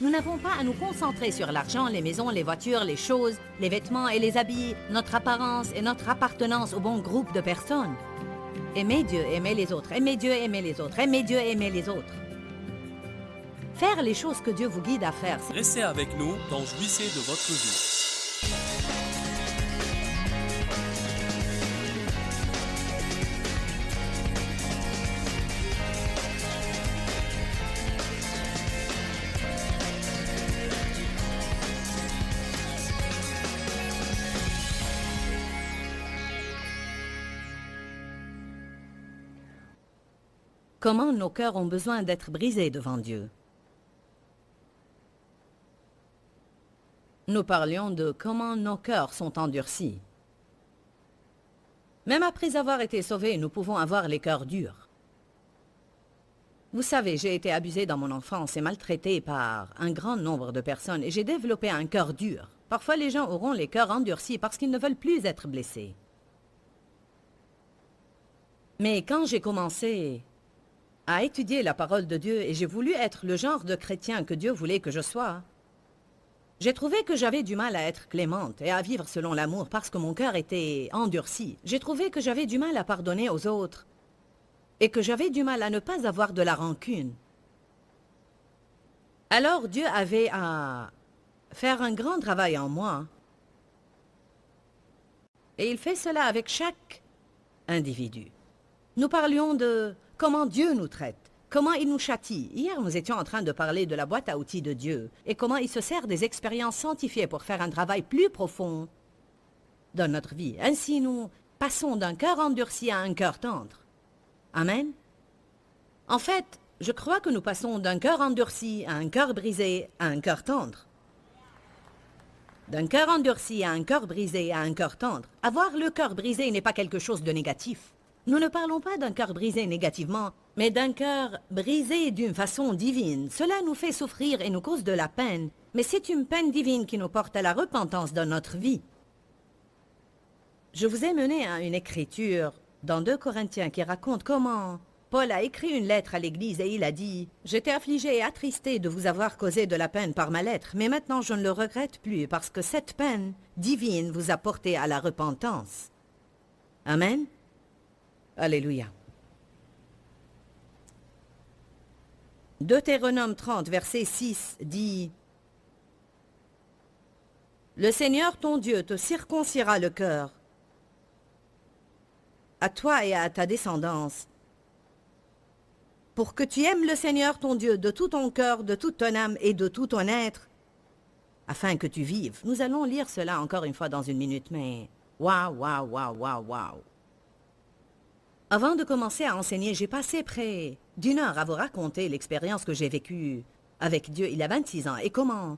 Nous n'avons pas à nous concentrer sur l'argent, les maisons, les voitures, les choses, les vêtements et les habits, notre apparence et notre appartenance au bon groupe de personnes. Aimez Dieu, aimez les autres, aimez Dieu, aimez les autres, aimez Dieu, aimez les autres. Faire les choses que Dieu vous guide à faire. Restez avec nous dans Jouissez de votre vie. Comment nos cœurs ont besoin d'être brisés devant Dieu. Nous parlions de comment nos cœurs sont endurcis. Même après avoir été sauvés, nous pouvons avoir les cœurs durs. Vous savez, j'ai été abusée dans mon enfance et maltraitée par un grand nombre de personnes et j'ai développé un cœur dur. Parfois, les gens auront les cœurs endurcis parce qu'ils ne veulent plus être blessés. Mais quand j'ai commencé à étudier la parole de Dieu et j'ai voulu être le genre de chrétien que Dieu voulait que je sois, j'ai trouvé que j'avais du mal à être clémente et à vivre selon l'amour parce que mon cœur était endurci. J'ai trouvé que j'avais du mal à pardonner aux autres et que j'avais du mal à ne pas avoir de la rancune. Alors Dieu avait à faire un grand travail en moi. Et il fait cela avec chaque individu. Nous parlions de comment Dieu nous traite, comment il nous châtie. Hier, nous étions en train de parler de la boîte à outils de Dieu et comment il se sert des expériences sanctifiées pour faire un travail plus profond dans notre vie. Ainsi, nous passons d'un cœur endurci à un cœur tendre. Amen. En fait, je crois que nous passons d'un cœur endurci à un cœur brisé à un cœur tendre. D'un cœur endurci à un cœur brisé à un cœur tendre. Avoir le cœur brisé n'est pas quelque chose de négatif. Nous ne parlons pas d'un cœur brisé négativement, mais d'un cœur brisé d'une façon divine. Cela nous fait souffrir et nous cause de la peine, mais c'est une peine divine qui nous porte à la repentance dans notre vie. Je vous ai mené à une écriture dans 2 Corinthiens qui raconte comment Paul a écrit une lettre à l'Église et il a dit « J'étais affligé et attristé de vous avoir causé de la peine par ma lettre, mais maintenant je ne le regrette plus parce que cette peine divine vous a porté à la repentance. » Amen. Alléluia. Deutéronome 30, verset 6 dit « Le Seigneur ton Dieu te circoncira le cœur, à toi et à ta descendance, pour que tu aimes le Seigneur ton Dieu de tout ton cœur, de toute ton âme et de tout ton être, afin que tu vives. » Nous allons lire cela encore une fois dans une minute, mais waouh, waouh, waouh, waouh, waouh. Avant de commencer à enseigner, j'ai passé près d'1 heure à vous raconter l'expérience que j'ai vécue avec Dieu il y a 26 ans et comment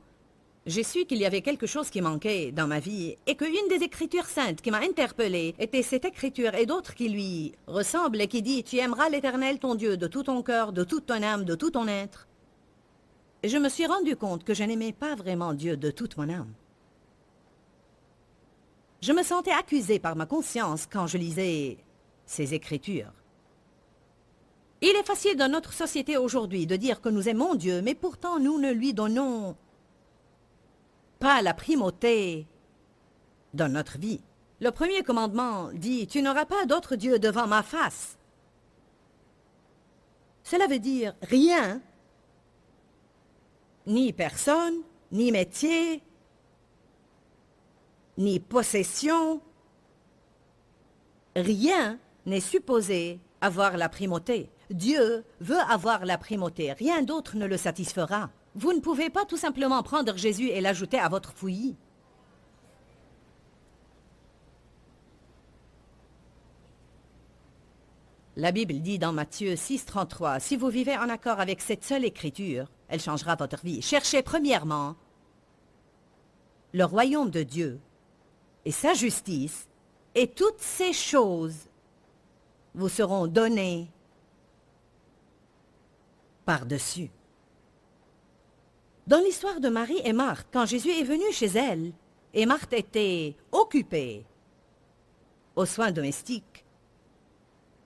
j'ai su qu'il y avait quelque chose qui manquait dans ma vie et qu'une des Écritures saintes qui m'a interpellée était cette écriture et d'autres qui lui ressemblent et qui dit « Tu aimeras l'Éternel ton Dieu de tout ton cœur, de toute ton âme, de tout ton être. » Et je me suis rendu compte que je n'aimais pas vraiment Dieu de toute mon âme. Je me sentais accusée par ma conscience quand je lisais ces Écritures. Il est facile dans notre société aujourd'hui de dire que nous aimons Dieu, mais pourtant nous ne lui donnons pas la primauté dans notre vie. Le premier commandement dit « Tu n'auras pas d'autre Dieu devant ma face ». Cela veut dire rien, ni personne, ni métier, ni possession, rien n'est supposé avoir la primauté. Dieu veut avoir la primauté. Rien d'autre ne le satisfera. Vous ne pouvez pas tout simplement prendre Jésus et l'ajouter à votre fouillis. La Bible dit dans Matthieu 6, 33, « Si vous vivez en accord avec cette seule écriture, elle changera votre vie. Cherchez premièrement le royaume de Dieu et sa justice, et toutes ces choses vous seront données par-dessus. » Dans l'histoire de Marie et Marthe, quand Jésus est venu chez elle, et Marthe était occupée aux soins domestiques,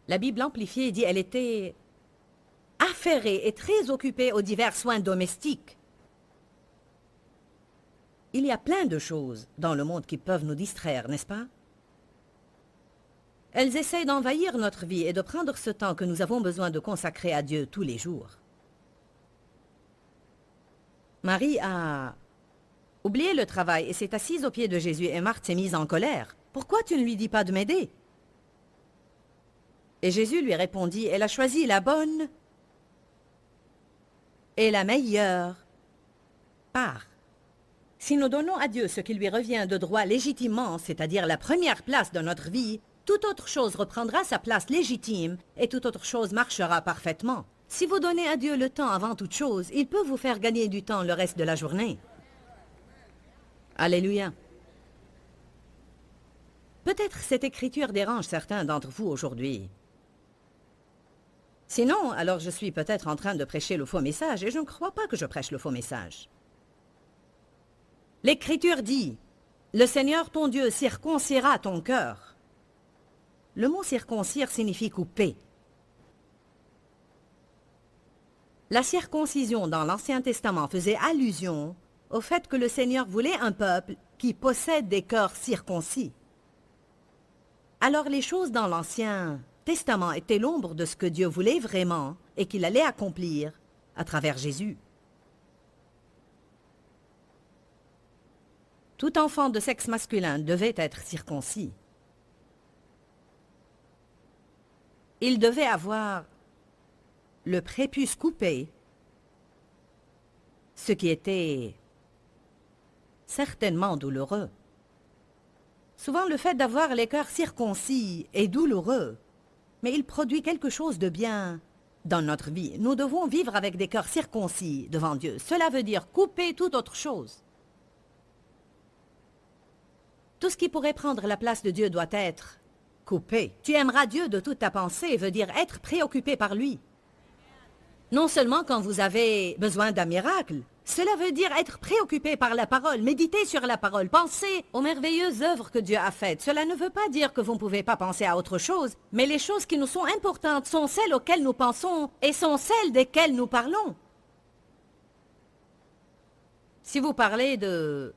la Bible amplifiée dit elle était affairée et très occupée aux divers soins domestiques. Il y a plein de choses dans le monde qui peuvent nous distraire, n'est-ce pas? Elles essayent d'envahir notre vie et de prendre ce temps que nous avons besoin de consacrer à Dieu tous les jours. Marie a oublié le travail et s'est assise aux pieds de Jésus et Marthe s'est mise en colère. « Pourquoi tu ne lui dis pas de m'aider ?» Et Jésus lui répondit, « Elle a choisi la bonne et la meilleure part. Si nous donnons à Dieu ce qui lui revient de droit légitimement, c'est-à-dire la première place de notre vie, toute autre chose reprendra sa place légitime et toute autre chose marchera parfaitement. Si vous donnez à Dieu le temps avant toute chose, il peut vous faire gagner du temps le reste de la journée. » Alléluia. Peut-être cette écriture dérange certains d'entre vous aujourd'hui. Sinon, alors je suis peut-être en train de prêcher le faux message et je ne crois pas que je prêche le faux message. L'écriture dit, « Le Seigneur ton Dieu circoncira ton cœur. » Le mot circoncire signifie couper. La circoncision dans l'Ancien Testament faisait allusion au fait que le Seigneur voulait un peuple qui possède des cœurs circoncis. Alors les choses dans l'Ancien Testament étaient l'ombre de ce que Dieu voulait vraiment et qu'il allait accomplir à travers Jésus. Tout enfant de sexe masculin devait être circoncis. Il devait avoir le prépuce coupé, ce qui était certainement douloureux. Souvent, le fait d'avoir les cœurs circoncis est douloureux, mais il produit quelque chose de bien dans notre vie. Nous devons vivre avec des cœurs circoncis devant Dieu. Cela veut dire couper toute autre chose. Tout ce qui pourrait prendre la place de Dieu doit être coupé. Tu aimeras Dieu de toute ta pensée veut dire être préoccupé par lui. Non seulement quand vous avez besoin d'un miracle, cela veut dire être préoccupé par la parole, méditer sur la parole, penser aux merveilleuses œuvres que Dieu a faites. Cela ne veut pas dire que vous ne pouvez pas penser à autre chose, mais les choses qui nous sont importantes sont celles auxquelles nous pensons et sont celles desquelles nous parlons. Si vous parlez de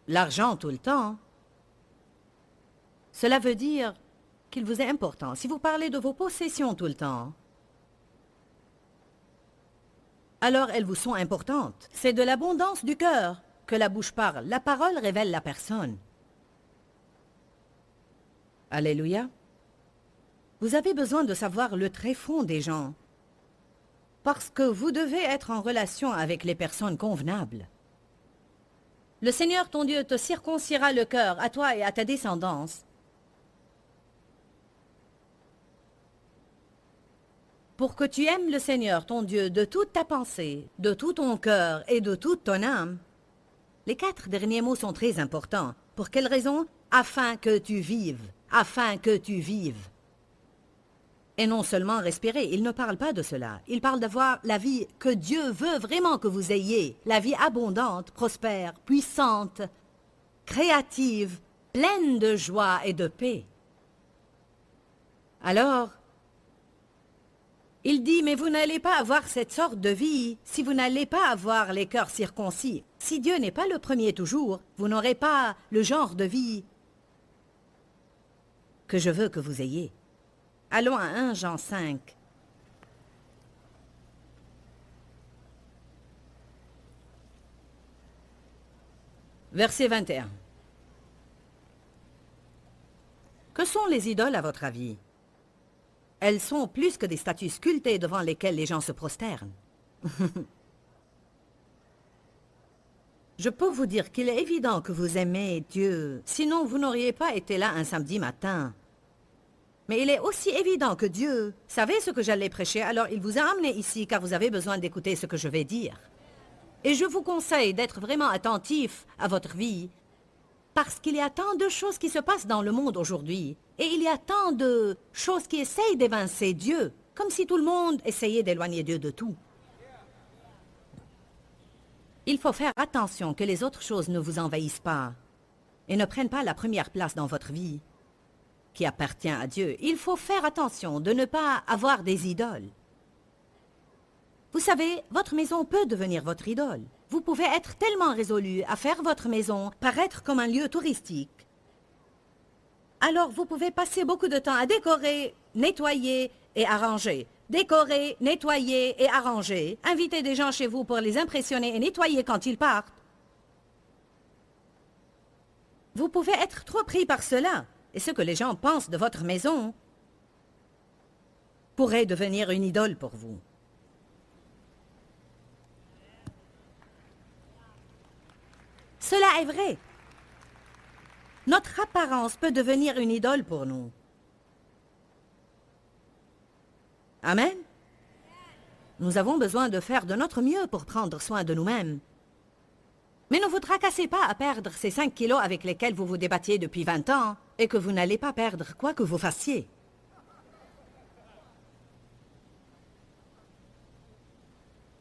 l'argent tout le temps, cela veut dire qu'il vous est important. Si vous parlez de vos possessions tout le temps, alors elles vous sont importantes. C'est de l'abondance du cœur que la bouche parle. La parole révèle la personne. Alléluia. Vous avez besoin de savoir le tréfond des gens, parce que vous devez être en relation avec les personnes convenables. Le Seigneur ton Dieu te circoncira le cœur, à toi et à ta descendance, pour que tu aimes le Seigneur, ton Dieu, de toute ta pensée, de tout ton cœur et de toute ton âme. Les 4 derniers mots sont très importants. Pour quelle raison? Afin que tu vives. Afin que tu vives. Et non seulement respirer, il ne parle pas de cela. Il parle d'avoir la vie que Dieu veut vraiment que vous ayez. La vie abondante, prospère, puissante, créative, pleine de joie et de paix. Alors, il dit, mais vous n'allez pas avoir cette sorte de vie si vous n'allez pas avoir les cœurs circoncis. Si Dieu n'est pas le premier toujours, vous n'aurez pas le genre de vie que je veux que vous ayez. Allons à 1 Jean 5. Verset 21. Que sont les idoles à votre avis? Elles sont plus que des statues sculptées devant lesquelles les gens se prosternent. Je peux vous dire qu'il est évident que vous aimez Dieu, sinon vous n'auriez pas été là un samedi matin. Mais il est aussi évident que Dieu savait ce que j'allais prêcher, alors il vous a amené ici car vous avez besoin d'écouter ce que je vais dire. Et je vous conseille d'être vraiment attentif à votre vie, parce qu'il y a tant de choses qui se passent dans le monde aujourd'hui, et il y a tant de choses qui essayent d'évincer Dieu, comme si tout le monde essayait d'éloigner Dieu de tout. Il faut faire attention que les autres choses ne vous envahissent pas et ne prennent pas la première place dans votre vie qui appartient à Dieu. Il faut faire attention de ne pas avoir des idoles. Vous savez, votre maison peut devenir votre idole. Vous pouvez être tellement résolu à faire votre maison paraître comme un lieu touristique. Alors vous pouvez passer beaucoup de temps à décorer, nettoyer et arranger. Décorer, nettoyer et arranger. Inviter des gens chez vous pour les impressionner et nettoyer quand ils partent. Vous pouvez être trop pris par cela. Et ce que les gens pensent de votre maison pourrait devenir une idole pour vous. Cela est vrai. Notre apparence peut devenir une idole pour nous. Amen. Nous avons besoin de faire de notre mieux pour prendre soin de nous-mêmes. Mais ne vous tracassez pas à perdre ces 5 kilos avec lesquels vous vous débattiez depuis 20 ans et que vous n'allez pas perdre quoi que vous fassiez.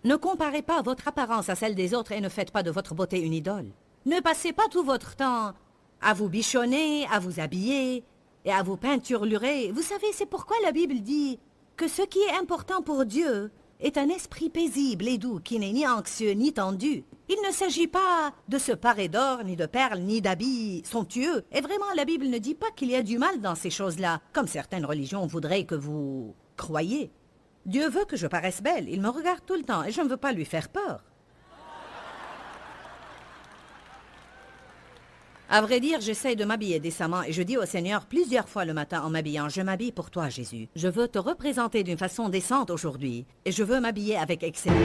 Ne comparez pas votre apparence à celle des autres et ne faites pas de votre beauté une idole. Ne passez pas tout votre temps à vous bichonner, à vous habiller et à vous peinturlurer. Vous savez, c'est pourquoi la Bible dit que ce qui est important pour Dieu est un esprit paisible et doux qui n'est ni anxieux ni tendu. Il ne s'agit pas de se parer d'or, ni de perles, ni d'habits somptueux. Et vraiment, la Bible ne dit pas qu'il y a du mal dans ces choses-là, comme certaines religions voudraient que vous croyiez. Dieu veut que je paraisse belle. Il me regarde tout le temps et je ne veux pas lui faire peur. À vrai dire, j'essaie de m'habiller décemment et je dis au Seigneur plusieurs fois le matin en m'habillant, je m'habille pour toi, Jésus. Je veux te représenter d'une façon décente aujourd'hui et je veux m'habiller avec excellence.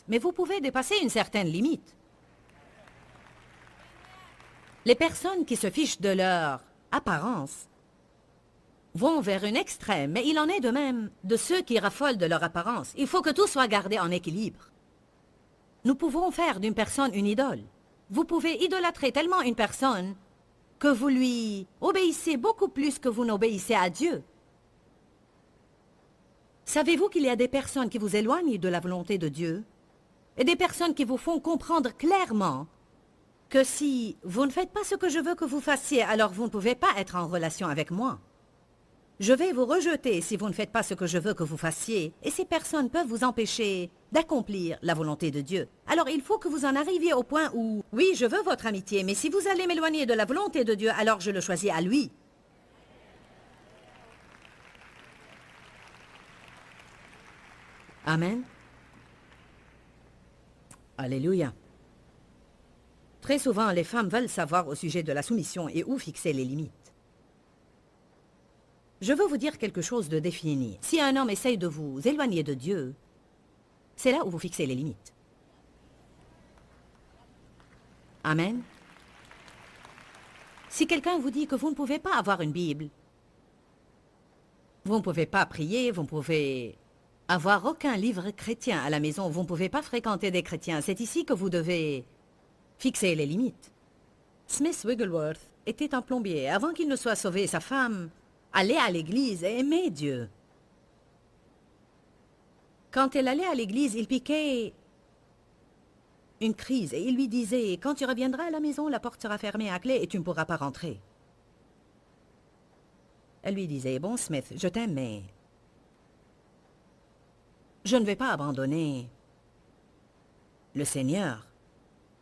Mais vous pouvez dépasser une certaine limite. Les personnes qui se fichent de leur apparence vont vers une extrême, mais il en est de même de ceux qui raffolent de leur apparence. Il faut que tout soit gardé en équilibre. Nous pouvons faire d'une personne une idole. Vous pouvez idolâtrer tellement une personne que vous lui obéissez beaucoup plus que vous n'obéissez à Dieu. Savez-vous qu'il y a des personnes qui vous éloignent de la volonté de Dieu et des personnes qui vous font comprendre clairement que si vous ne faites pas ce que je veux que vous fassiez, alors vous ne pouvez pas être en relation avec moi. Je vais vous rejeter si vous ne faites pas ce que je veux que vous fassiez, et ces personnes peuvent vous empêcher d'accomplir la volonté de Dieu. Alors il faut que vous en arriviez au point où, oui, je veux votre amitié, mais si vous allez m'éloigner de la volonté de Dieu, alors je le choisis à lui. Amen. Alléluia. Très souvent, les femmes veulent savoir au sujet de la soumission et où fixer les limites. Je veux vous dire quelque chose de défini. Si un homme essaye de vous éloigner de Dieu, c'est là où vous fixez les limites. Amen. Si quelqu'un vous dit que vous ne pouvez pas avoir une Bible, vous ne pouvez pas prier, vous ne pouvez avoir aucun livre chrétien à la maison, vous ne pouvez pas fréquenter des chrétiens, c'est ici que vous devez fixer les limites. Smith Wigglesworth était un plombier. Avant qu'il ne soit sauvé, sa femme allait à l'église et aimait Dieu. Quand elle allait à l'église, il piquait une crise et il lui disait « Quand tu reviendras à la maison, la porte sera fermée à clé et tu ne pourras pas rentrer. » Elle lui disait « Bon, Smith, je t'aime, mais je ne vais pas abandonner le Seigneur.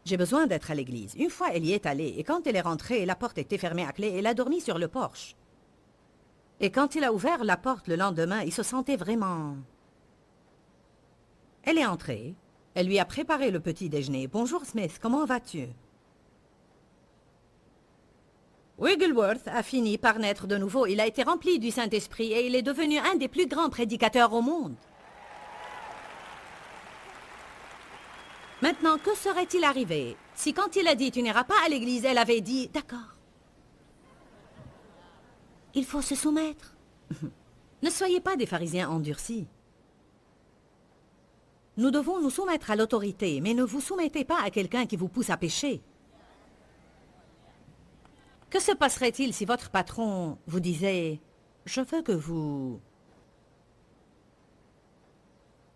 J'ai besoin d'être à l'église. » Une fois, elle y est allée, et quand elle est rentrée, la porte était fermée à clé, et elle a dormi sur le porche. Et quand il a ouvert la porte le lendemain, il se sentait vraiment Elle est entrée. Elle lui a préparé le petit déjeuner. « Bonjour Smith, comment vas-tu » Wigglesworth a fini par naître de nouveau. Il a été rempli du Saint-Esprit et il est devenu un des plus grands prédicateurs au monde. Maintenant, que serait-il arrivé si quand il a dit « tu n'iras pas à l'église », elle avait dit « d'accord ». Il faut se soumettre. Ne soyez pas des pharisiens endurcis. Nous devons nous soumettre à l'autorité, mais ne vous soumettez pas à quelqu'un qui vous pousse à pécher. Que se passerait-il si votre patron vous disait « je veux que vous… »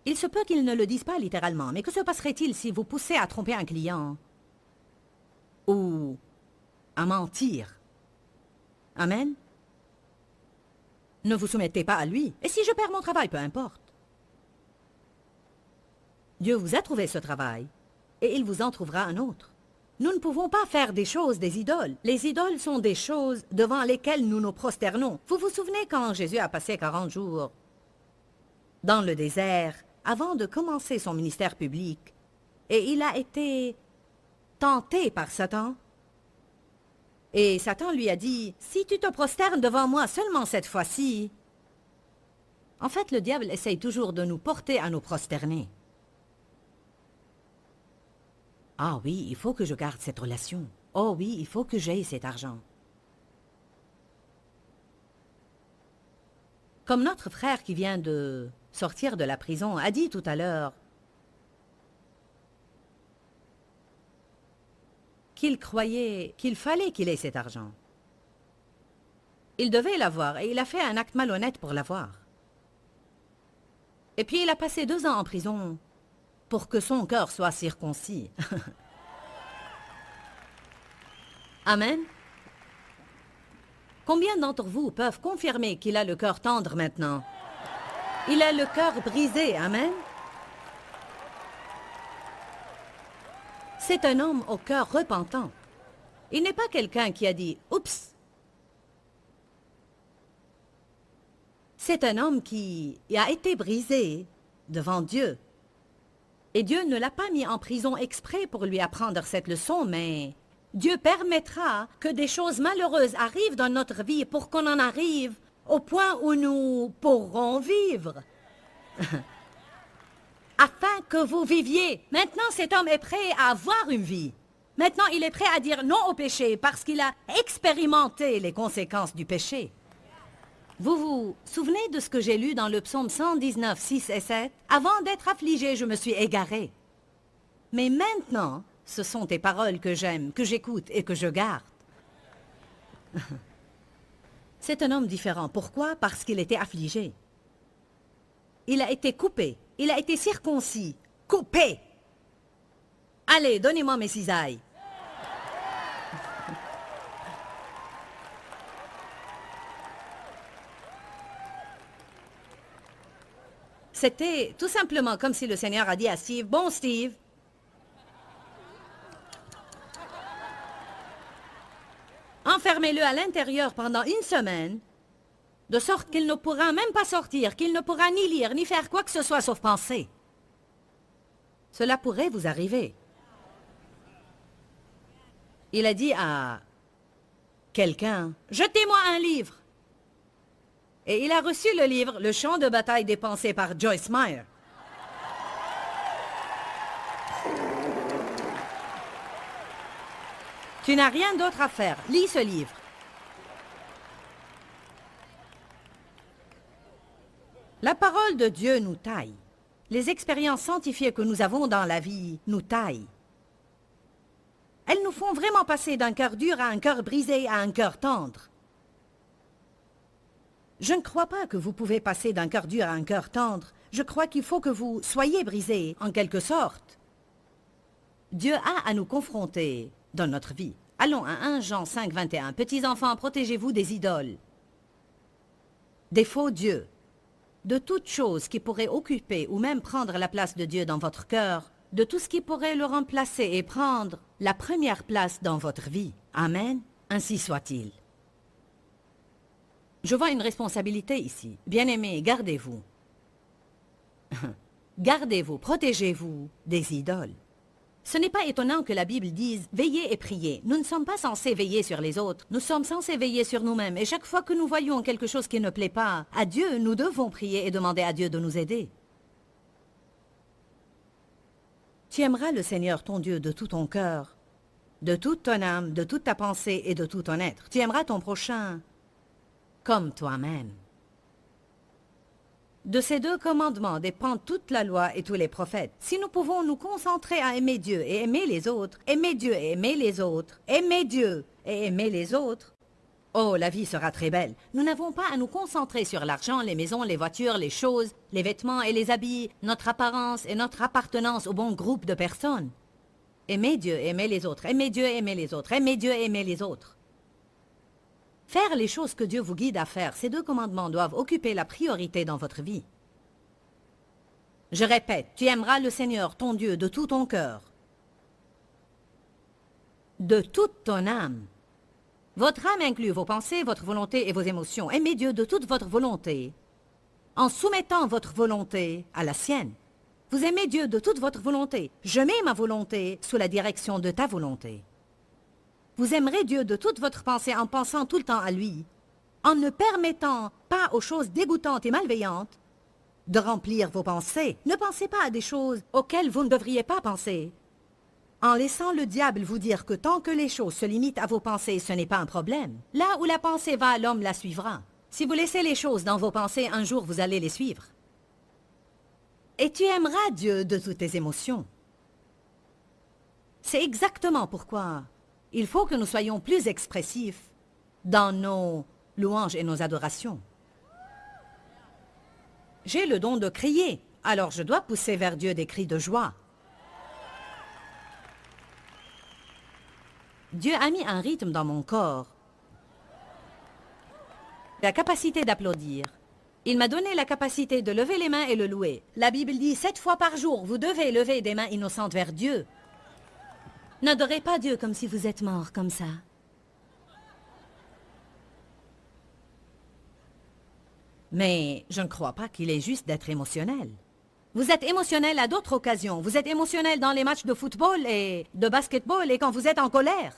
Il se peut qu'il ne le dise pas littéralement, mais que se passerait-il si vous poussez à tromper un client ou à mentir? Amen? Ne vous soumettez pas à lui. Et si je perds mon travail, peu importe. Dieu vous a trouvé ce travail, et il vous en trouvera un autre. Nous ne pouvons pas faire des choses des idoles. Les idoles sont des choses devant lesquelles nous nous prosternons. Vous vous souvenez quand Jésus a passé 40 jours dans le désert avant de commencer son ministère public, et il a été tenté par Satan. Et Satan lui a dit, « Si tu te prosternes devant moi seulement cette fois-ci… » En fait, le diable essaye toujours de nous porter à nous prosterner. Ah oui, il faut que je garde cette relation. Oh oui, il faut que j'aie cet argent. Comme notre frère qui vient de sortir de la prison a dit tout à l'heure qu'il croyait qu'il fallait qu'il ait cet argent. Il devait l'avoir et il a fait un acte malhonnête pour l'avoir. Et puis il a passé 2 ans en prison pour que son cœur soit circoncis. Amen. Combien d'entre vous peuvent confirmer qu'il a le cœur tendre maintenant? Il a le cœur brisé, amen. C'est un homme au cœur repentant. Il n'est pas quelqu'un qui a dit « Oups ». C'est un homme qui a été brisé devant Dieu. Et Dieu ne l'a pas mis en prison exprès pour lui apprendre cette leçon, mais Dieu permettra que des choses malheureuses arrivent dans notre vie pour qu'on en arrive au point où nous pourrons vivre. Afin que vous viviez. Maintenant, cet homme est prêt à avoir une vie. Maintenant, il est prêt à dire non au péché parce qu'il a expérimenté les conséquences du péché. Vous vous souvenez de ce que j'ai lu dans le psaume 119, 6 et 7? Avant d'être affligé, je me suis égaré. Mais maintenant, ce sont tes paroles que j'aime, que j'écoute et que je garde. C'est un homme différent. Pourquoi? Parce qu'il était affligé. Il a été coupé. Il a été circoncis. Coupé! Allez, donnez-moi mes cisailles. C'était tout simplement comme si le Seigneur a dit à Steve, « Bon, Steve, enfermez-le à l'intérieur pendant 1 semaine, de sorte qu'il ne pourra même pas sortir, qu'il ne pourra ni lire, ni faire quoi que ce soit sauf penser. Cela pourrait vous arriver. » Il a dit à quelqu'un, « Jetez-moi un livre. » Et il a reçu le livre « Le champ de bataille des pensées » par Joyce Meyer. Tu n'as rien d'autre à faire. Lis ce livre. La parole de Dieu nous taille. Les expériences scientifiques que nous avons dans la vie nous taillent. Elles nous font vraiment passer d'un cœur dur à un cœur brisé à un cœur tendre. Je ne crois pas que vous pouvez passer d'un cœur dur à un cœur tendre. Je crois qu'il faut que vous soyez brisé, en quelque sorte. Dieu a à nous confronter dans notre vie. Allons à 1 Jean 5, 21. Petits enfants, protégez-vous des idoles, des faux dieux, de toute chose qui pourrait occuper ou même prendre la place de Dieu dans votre cœur, de tout ce qui pourrait le remplacer et prendre la première place dans votre vie. Amen. Ainsi soit-il. Je vois une responsabilité ici. Bien-aimés, gardez-vous. Gardez-vous, protégez-vous des idoles. Ce n'est pas étonnant que la Bible dise « Veillez et priez ». Nous ne sommes pas censés veiller sur les autres. Nous sommes censés veiller sur nous-mêmes. Et chaque fois que nous voyons quelque chose qui ne plaît pas à Dieu, nous devons prier et demander à Dieu de nous aider. Tu aimeras le Seigneur ton Dieu de tout ton cœur, de toute ton âme, de toute ta pensée et de tout ton être. Tu aimeras ton prochain comme toi-même. De ces 2 commandements dépend toute la loi et tous les prophètes. Si nous pouvons nous concentrer à aimer Dieu et aimer les autres, aimer Dieu et aimer les autres, aimer Dieu et aimer les autres, oh, la vie sera très belle. Nous n'avons pas à nous concentrer sur l'argent, les maisons, les voitures, les choses, les vêtements et les habits, notre apparence et notre appartenance au bon groupe de personnes. Aimer Dieu et aimer les autres, aimer Dieu et aimer les autres, aimer Dieu et aimer les autres. Faire les choses que Dieu vous guide à faire, ces 2 commandements doivent occuper la priorité dans votre vie. Je répète, tu aimeras le Seigneur, ton Dieu, de tout ton cœur, de toute ton âme. Votre âme inclut vos pensées, votre volonté et vos émotions. Aimez Dieu de toute votre volonté, en soumettant votre volonté à la sienne. Vous aimez Dieu de toute votre volonté. Je mets ma volonté sous la direction de ta volonté. Vous aimerez Dieu de toute votre pensée en pensant tout le temps à lui, en ne permettant pas aux choses dégoûtantes et malveillantes de remplir vos pensées. Ne pensez pas à des choses auxquelles vous ne devriez pas penser. En laissant le diable vous dire que tant que les choses se limitent à vos pensées, ce n'est pas un problème. Là où la pensée va, l'homme la suivra. Si vous laissez les choses dans vos pensées, un jour vous allez les suivre. Et tu aimeras Dieu de toutes tes émotions. C'est exactement pourquoi il faut que nous soyons plus expressifs dans nos louanges et nos adorations. J'ai le don de crier, alors je dois pousser vers Dieu des cris de joie. Dieu a mis un rythme dans mon corps, la capacité d'applaudir. Il m'a donné la capacité de lever les mains et le louer. La Bible dit 7 fois par jour, vous devez lever des mains innocentes vers Dieu. N'adorez pas Dieu comme si vous êtes mort comme ça. Mais je ne crois pas qu'il est juste d'être émotionnel. Vous êtes émotionnel à d'autres occasions. Vous êtes émotionnel dans les matchs de football et de basketball et quand vous êtes en colère.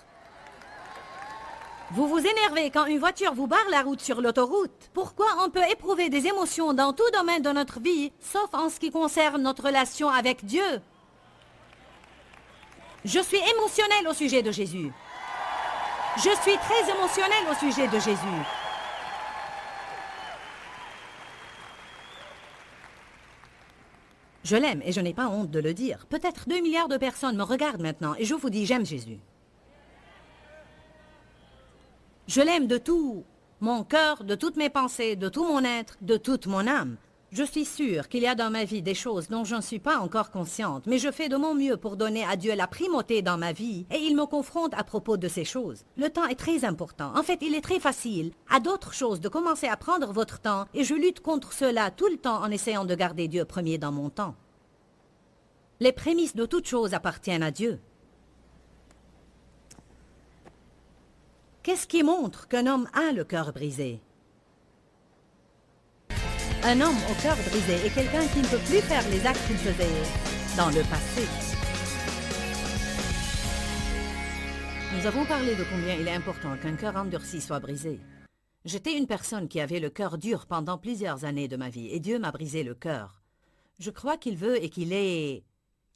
Vous vous énervez quand une voiture vous barre la route sur l'autoroute. Pourquoi on peut éprouver des émotions dans tout domaine de notre vie, sauf en ce qui concerne notre relation avec Dieu? Je suis émotionnel au sujet de Jésus. Je suis très émotionnel au sujet de Jésus. Je l'aime et je n'ai pas honte de le dire. Peut-être 2 milliards de personnes me regardent maintenant et je vous dis j'aime Jésus. Je l'aime de tout mon cœur, de toutes mes pensées, de tout mon être, de toute mon âme. Je suis sûre qu'il y a dans ma vie des choses dont je ne suis pas encore consciente, mais je fais de mon mieux pour donner à Dieu la primauté dans ma vie et il me confronte à propos de ces choses. Le temps est très important. En fait, il est très facile à d'autres choses de commencer à prendre votre temps et je lutte contre cela tout le temps en essayant de garder Dieu premier dans mon temps. Les prémices de toute chose appartiennent à Dieu. Qu'est-ce qui montre qu'un homme a le cœur brisé? Un homme au cœur brisé est quelqu'un qui ne peut plus faire les actes qu'il faisait dans le passé. Nous avons parlé de combien il est important qu'un cœur endurci soit brisé. J'étais une personne qui avait le cœur dur pendant plusieurs années de ma vie et Dieu m'a brisé le cœur. Je crois qu'il veut et qu'il est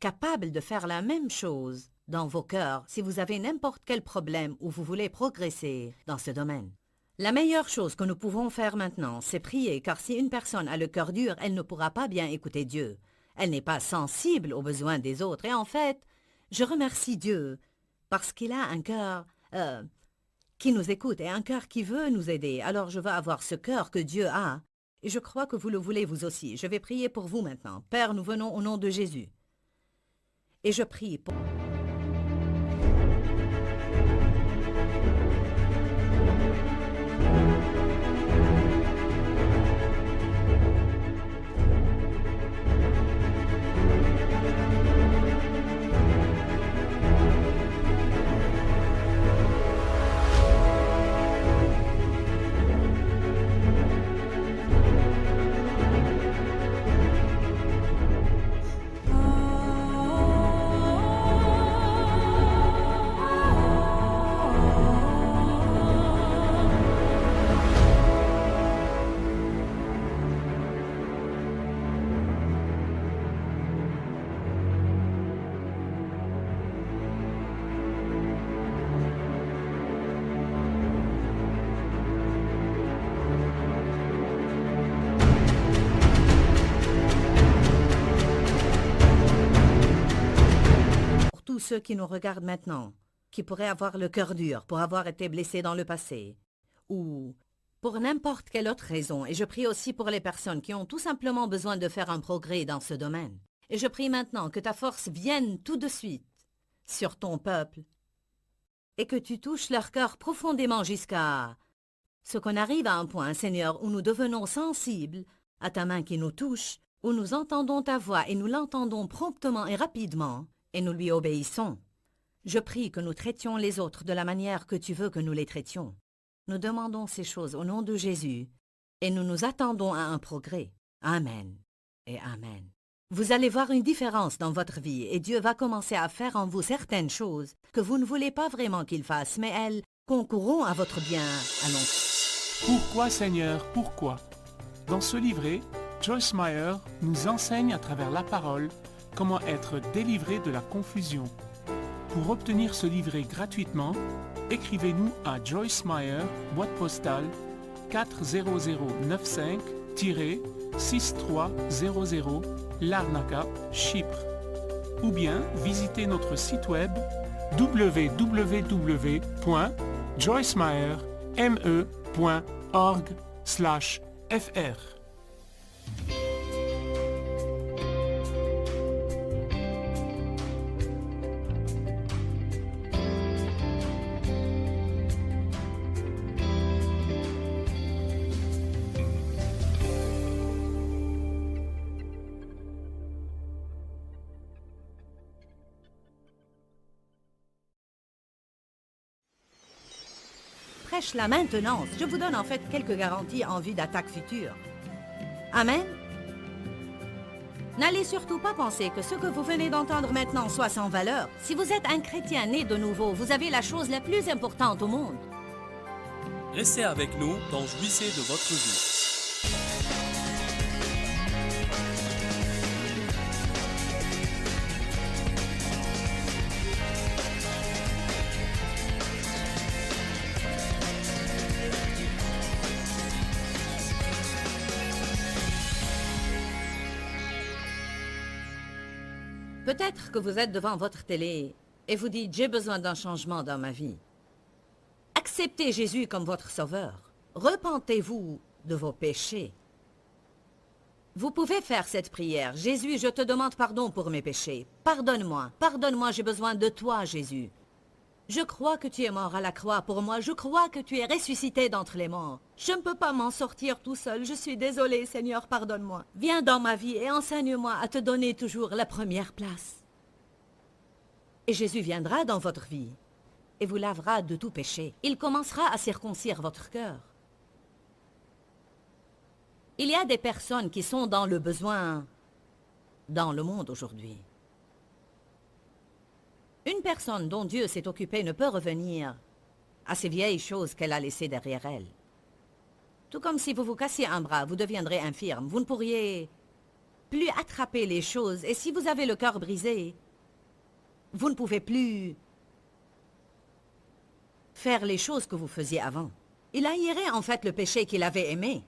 capable de faire la même chose dans vos cœurs si vous avez n'importe quel problème ou vous voulez progresser dans ce domaine. La meilleure chose que nous pouvons faire maintenant, c'est prier, car si une personne a le cœur dur, elle ne pourra pas bien écouter Dieu. Elle n'est pas sensible aux besoins des autres. Et en fait, je remercie Dieu parce qu'il a un cœur qui nous écoute et un cœur qui veut nous aider. Alors je veux avoir ce cœur que Dieu a. Et je crois que vous le voulez vous aussi. Je vais prier pour vous maintenant. Père, nous venons au nom de Jésus. Et je prie pour... ceux qui nous regardent maintenant, qui pourraient avoir le cœur dur pour avoir été blessés dans le passé, ou pour n'importe quelle autre raison. Et je prie aussi pour les personnes qui ont tout simplement besoin de faire un progrès dans ce domaine. Et je prie maintenant que ta force vienne tout de suite sur ton peuple et que tu touches leur cœur profondément jusqu'à ce qu'on arrive à un point, Seigneur, où nous devenons sensibles à ta main qui nous touche, où nous entendons ta voix et nous l'entendons promptement et rapidement, et nous lui obéissons. Je prie que nous traitions les autres de la manière que tu veux que nous les traitions. Nous demandons ces choses au nom de Jésus, et nous nous attendons à un progrès. Amen et Amen. Vous allez voir une différence dans votre vie, et Dieu va commencer à faire en vous certaines choses que vous ne voulez pas vraiment qu'il fasse, mais elles concourront à votre bien à long terme. Pourquoi Seigneur, pourquoi? Dans ce livret, Joyce Meyer nous enseigne à travers la parole comment être délivré de la confusion. Pour obtenir ce livret gratuitement, écrivez-nous à Joyce Meyer, boîte postale 40095-6300 Larnaca, Chypre. Ou bien visitez notre site web www.joycemeyer.org/fr. Prêche la maintenance. Je vous donne en fait quelques garanties en vue d'attaques futures. Amen. N'allez surtout pas penser que ce que vous venez d'entendre maintenant soit sans valeur. Si vous êtes un chrétien né de nouveau, vous avez la chose la plus importante au monde. Restez avec nous dans Jouissez de votre vie. Peut-être que vous êtes devant votre télé et vous dites « J'ai besoin d'un changement dans ma vie ». Acceptez Jésus comme votre sauveur. Repentez-vous de vos péchés. Vous pouvez faire cette prière. « Jésus, je te demande pardon pour mes péchés. Pardonne-moi, pardonne-moi, j'ai besoin de toi, Jésus. Je crois que tu es mort à la croix pour moi. Je crois que tu es ressuscité d'entre les morts. Je ne peux pas m'en sortir tout seul. Je suis désolé, Seigneur, pardonne-moi. Viens dans ma vie et enseigne-moi à te donner toujours la première place. » Et Jésus viendra dans votre vie et vous lavera de tout péché. Il commencera à circoncire votre cœur. Il y a des personnes qui sont dans le besoin dans le monde aujourd'hui. Une personne dont Dieu s'est occupé ne peut revenir à ces vieilles choses qu'elle a laissées derrière elle. Tout comme si vous vous cassiez un bras, vous deviendrez infirme. Vous ne pourriez plus attraper les choses. Et si vous avez le cœur brisé, vous ne pouvez plus faire les choses que vous faisiez avant. Il haïrait en fait le péché qu'il avait aimé.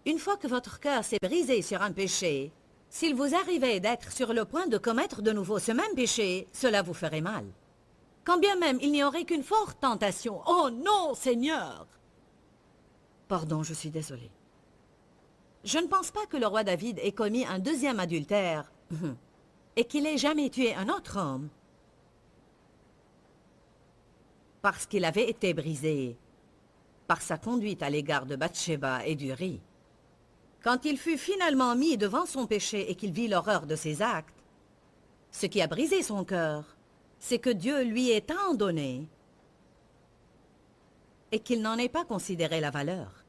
Une fois que votre cœur s'est brisé sur un péché, s'il vous arrivait d'être sur le point de commettre de nouveau ce même péché, cela vous ferait mal. Quand bien même il n'y aurait qu'une forte tentation. « Oh non, Seigneur !» Pardon, je suis désolé. Je ne pense pas que le roi David ait commis un deuxième adultère et qu'il ait jamais tué un autre homme parce qu'il avait été brisé par sa conduite à l'égard de Bathsheba et d'Uri. Quand il fut finalement mis devant son péché et qu'il vit l'horreur de ses actes, ce qui a brisé son cœur, c'est que Dieu lui ait tant donné et qu'il n'en ait pas considéré la valeur.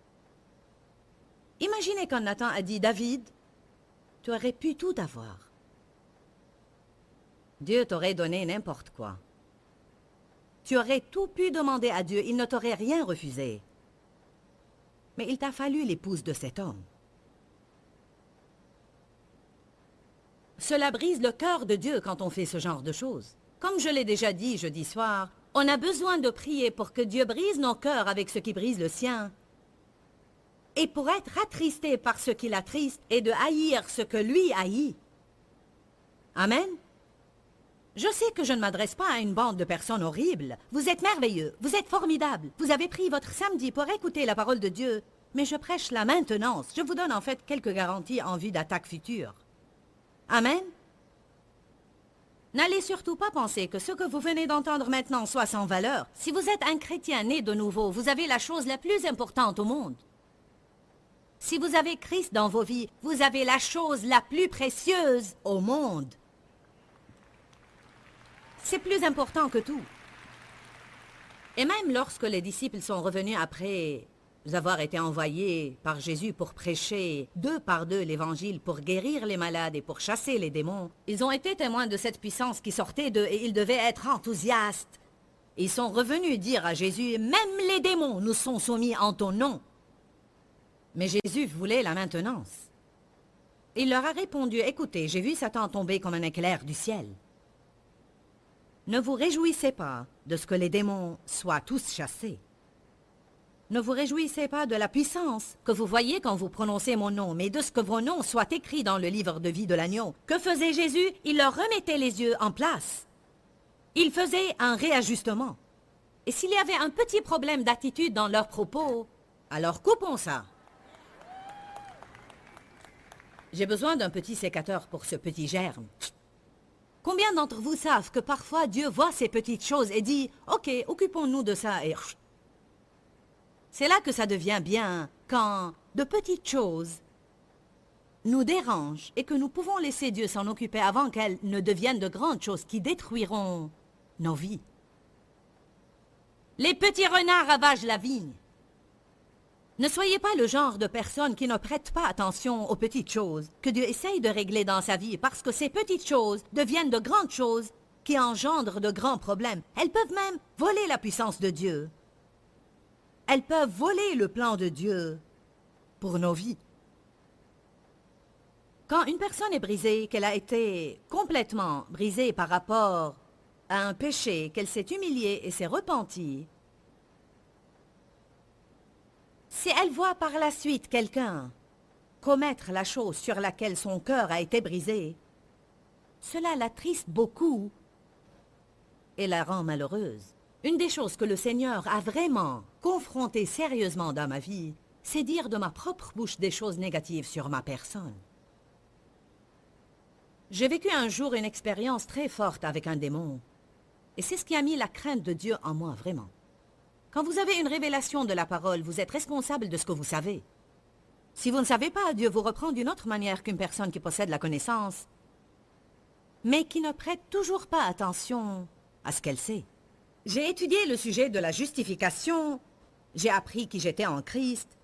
Imaginez quand Nathan a dit « David, tu aurais pu tout avoir. » Dieu t'aurait donné n'importe quoi. Tu aurais tout pu demander à Dieu, il ne t'aurait rien refusé. Mais il t'a fallu l'épouse de cet homme. Cela brise le cœur de Dieu quand on fait ce genre de choses. Comme je l'ai déjà dit jeudi soir, on a besoin de prier pour que Dieu brise nos cœurs avec ce qui brise le sien. Et pour être attristé par ce qui l'attriste et de haïr ce que lui haït. Amen. Je sais que je ne m'adresse pas à une bande de personnes horribles. Vous êtes merveilleux, vous êtes formidables. Vous avez pris votre samedi pour écouter la parole de Dieu. Mais je prêche la maintenance. Je vous donne en fait quelques garanties en vue d'attaques futures. Amen. N'allez surtout pas penser que ce que vous venez d'entendre maintenant soit sans valeur. Si vous êtes un chrétien né de nouveau, vous avez la chose la plus importante au monde. Si vous avez Christ dans vos vies, vous avez la chose la plus précieuse au monde. C'est plus important que tout. Et même lorsque les disciples sont revenus après avoir été envoyés par Jésus pour prêcher 2 par 2 l'évangile, pour guérir les malades et pour chasser les démons, ils ont été témoins de cette puissance qui sortait d'eux et ils devaient être enthousiastes. Ils sont revenus dire à Jésus, « Même les démons nous sont soumis en ton nom. » Mais Jésus voulait la maintenance. Il leur a répondu, « Écoutez, j'ai vu Satan tomber comme un éclair du ciel. Ne vous réjouissez pas de ce que les démons soient tous chassés. Ne vous réjouissez pas de la puissance que vous voyez quand vous prononcez mon nom, mais de ce que vos noms soient écrits dans le livre de vie de l'agneau. » Que faisait Jésus? Il leur remettait les yeux en place. Il faisait un réajustement. Et s'il y avait un petit problème d'attitude dans leurs propos, alors coupons ça. J'ai besoin d'un petit sécateur pour ce petit germe. Combien d'entre vous savent que parfois Dieu voit ces petites choses et dit « Ok, occupons-nous de ça et... » C'est là que ça devient bien, quand de petites choses nous dérangent et que nous pouvons laisser Dieu s'en occuper avant qu'elles ne deviennent de grandes choses qui détruiront nos vies. Les petits renards ravagent la vigne. Ne soyez pas le genre de personne qui ne prête pas attention aux petites choses que Dieu essaye de régler dans sa vie parce que ces petites choses deviennent de grandes choses qui engendrent de grands problèmes. Elles peuvent même voler la puissance de Dieu. Elles peuvent voler le plan de Dieu pour nos vies. Quand une personne est brisée, qu'elle a été complètement brisée par rapport à un péché, qu'elle s'est humiliée et s'est repentie, si elle voit par la suite quelqu'un commettre la chose sur laquelle son cœur a été brisé, cela l'attriste beaucoup et la rend malheureuse. Une des choses que le Seigneur a vraiment confronté sérieusement dans ma vie, c'est dire de ma propre bouche des choses négatives sur ma personne. J'ai vécu un jour une expérience très forte avec un démon, et c'est ce qui a mis la crainte de Dieu en moi, vraiment. Quand vous avez une révélation de la parole, vous êtes responsable de ce que vous savez. Si vous ne savez pas, Dieu vous reprend d'une autre manière qu'une personne qui possède la connaissance, mais qui ne prête toujours pas attention à ce qu'elle sait. J'ai étudié le sujet de la justification, j'ai appris qui j'étais en Christ,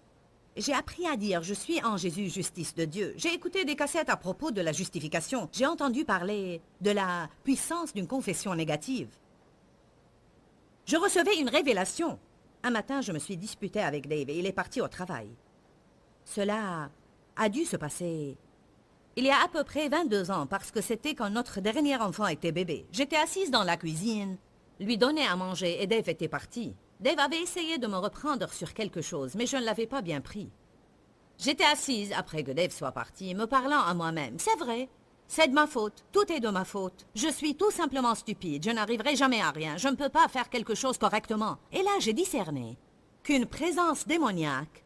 j'ai appris à dire « je suis en Jésus, justice de Dieu ». J'ai écouté des cassettes à propos de la justification, j'ai entendu parler de la puissance d'une confession négative. Je recevais une révélation. Un matin, je me suis disputée avec Dave et il est parti au travail. Cela a dû se passer il y a à peu près 22 ans parce que c'était quand notre dernier enfant était bébé. J'étais assise dans la cuisine, lui donnais à manger et Dave était parti. Dave avait essayé de me reprendre sur quelque chose, mais je ne l'avais pas bien pris. J'étais assise, après que Dave soit parti, me parlant à moi-même. C'est vrai, c'est de ma faute, tout est de ma faute. Je suis tout simplement stupide, je n'arriverai jamais à rien, je ne peux pas faire quelque chose correctement. Et là, j'ai discerné qu'une présence démoniaque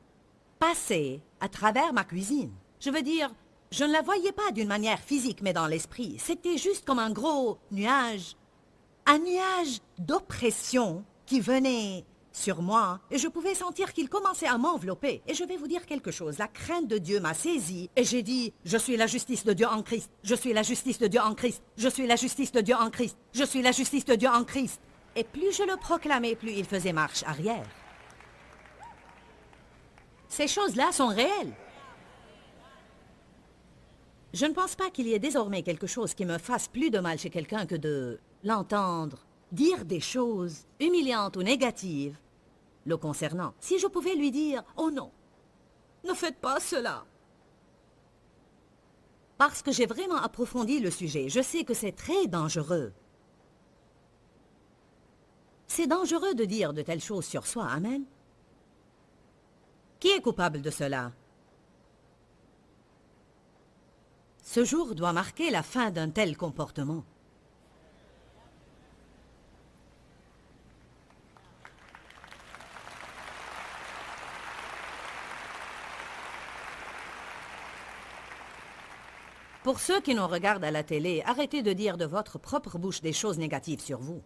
passait à travers ma cuisine. Je veux dire, je ne la voyais pas d'une manière physique, mais dans l'esprit. C'était juste comme un gros nuage. Un nuage d'oppression qui venait sur moi et je pouvais sentir qu'il commençait à m'envelopper. Et je vais vous dire quelque chose, la crainte de Dieu m'a saisi et j'ai dit « Je suis la justice de Dieu en Christ, je suis la justice de Dieu en Christ, je suis la justice de Dieu en Christ, je suis la justice de Dieu en Christ. » Et plus je le proclamais, plus il faisait marche arrière. Ces choses-là sont réelles. Je ne pense pas qu'il y ait désormais quelque chose qui me fasse plus de mal chez quelqu'un que de l'entendre dire des choses humiliantes ou négatives le concernant. Si je pouvais lui dire « Oh non, ne faites pas cela !» Parce que j'ai vraiment approfondi le sujet, je sais que c'est très dangereux. C'est dangereux de dire de telles choses sur soi, amen. Qui est coupable de cela? Ce jour doit marquer la fin d'un tel comportement. Pour ceux qui nous regardent à la télé, arrêtez de dire de votre propre bouche des choses négatives sur vous.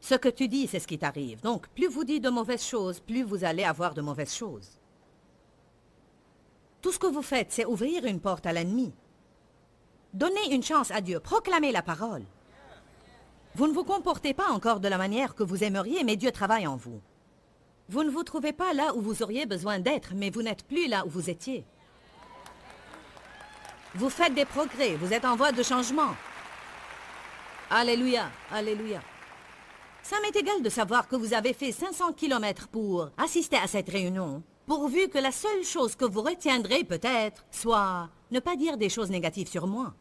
Ce que tu dis, c'est ce qui t'arrive. Donc, plus vous dites de mauvaises choses, plus vous allez avoir de mauvaises choses. Tout ce que vous faites, c'est ouvrir une porte à l'ennemi. Donnez une chance à Dieu, proclamez la parole. Vous ne vous comportez pas encore de la manière que vous aimeriez, mais Dieu travaille en vous. Vous ne vous trouvez pas là où vous auriez besoin d'être, mais vous n'êtes plus là où vous étiez. Vous faites des progrès, vous êtes en voie de changement. Alléluia, alléluia. Ça m'est égal de savoir que vous avez fait 500 kilomètres pour assister à cette réunion, pourvu que la seule chose que vous retiendrez peut-être soit ne pas dire des choses négatives sur moi.